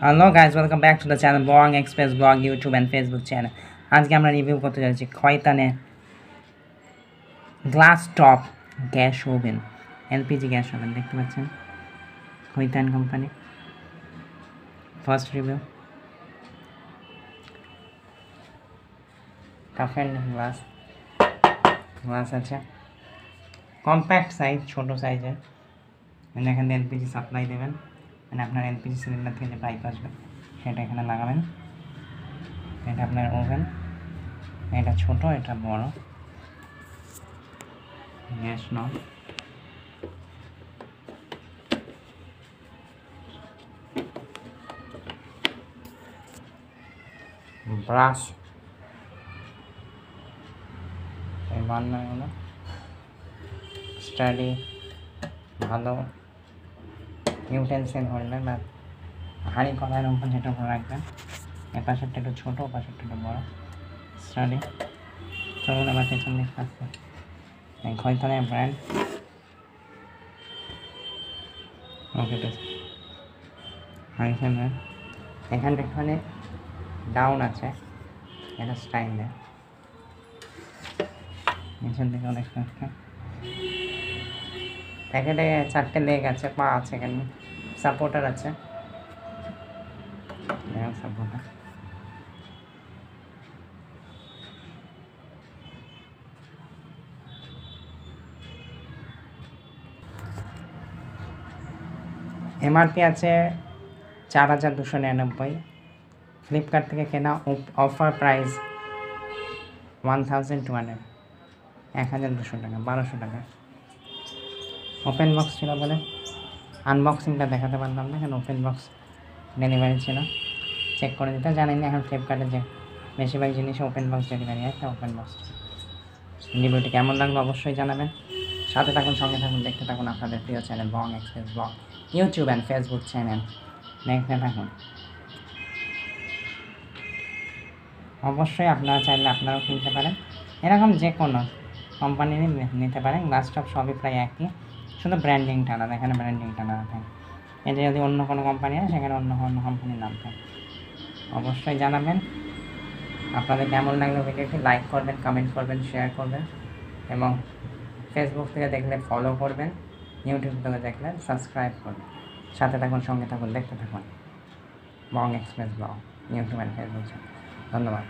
Hello guys, welcome back to the channel Bong Express Blog, YouTube and Facebook channel. আজকে আমরা review করতে যাচ্ছি খয়তানের glass top gas oven, LPG gas oven. দেখতে পাচ্ছেন Khaitan company. First review. Tough and glass আছে, compact size, ছোট সাইজের। এখান থেকে এলপিজি সাপ্লাই দেবেন, মানে আপনার এলপিজি সিলিন্ডার থেকে যে পাইপ আসবে সেটা এখানে লাগাবেন। এটা আপনার ওভেন, এটা ছোট, এটা বড়। গ্যাস নব, ব্রাশ, এই বান্নাগুলো স্টাডি, ভালো ইউটেন্সিল হোল্ডার বা হাঁড়ি কড়াইয়ের উপর যেটা উপর রাখবেন। এর পাশেরটা একটু ছোটো, ও পাশেরটা একটু বড়ো। স্টাডি। চলুন আমার পেছন দিকে আসছে এই খয়তানের ব্র্যান্ড। ওকে, এখানটা একটুখানি ডাউন আছে, এটা স্টাইল দেয়। নিচের দিকে অনেক প্যাকেটে 4টে লেগ আছে, পা আছে, এখানে সাপোর্টার আছে, সাপোর্টার। এমআরপি আছে 4299, ফ্লিপকার্ট থেকে কেনা, অফার প্রাইস 1200, 1200 টাকা, 1200 টাকা। ওপেন বক্স ছিল বলে আনবক্সিংটা দেখাতে পারলাম না, কারণ ওপেন বক্স ডেলিভারি ছিল, চেক করে দিতে জানি না। এখন ফ্লিপকার্টে যে বেশিরভাগ জিনিস ওপেন বক্স ডেলিভারি আছে, ওপেন বক্স। রিভিউটি কেমন লাগলো অবশ্যই জানাবেন। সাথে থাকুন, সঙ্গে থাকুন, দেখতে থাকুন আপনাদের প্রিয় channel Bong express blog, YouTube and Facebook channel. দেখতে থাকুন। অবশ্যই আপনারা চাইলে আপনারাও কিনতে পারেন, এরকম যে কোনো কোম্পানিরই নিতে পারেন। গ্লাস টপ সবই প্রায় একই, শুধু ব্র্যান্ডিংটা আলাদা। এখানে ব্র্যান্ডিংটা আলাদা থাকে। এটা যদি অন্য কোনো কোম্পানি হয় সেখানে অন্য কোম্পানির নাম থাকে। অবশ্যই জানাবেন আপনাদের কেমন লাগলো ভিডিওটি। লাইক করবেন, কমেন্ট করবেন, শেয়ার করবেন, এবং ফেসবুক থেকে দেখলে ফলো করবেন, ইউটিউব থেকে দেখলে সাবস্ক্রাইব করবেন। সাথে থাকুন, সঙ্গে থাকুন, দেখতে থাকুন Bong express blog, YouTube and Facebook channel. ধন্যবাদ।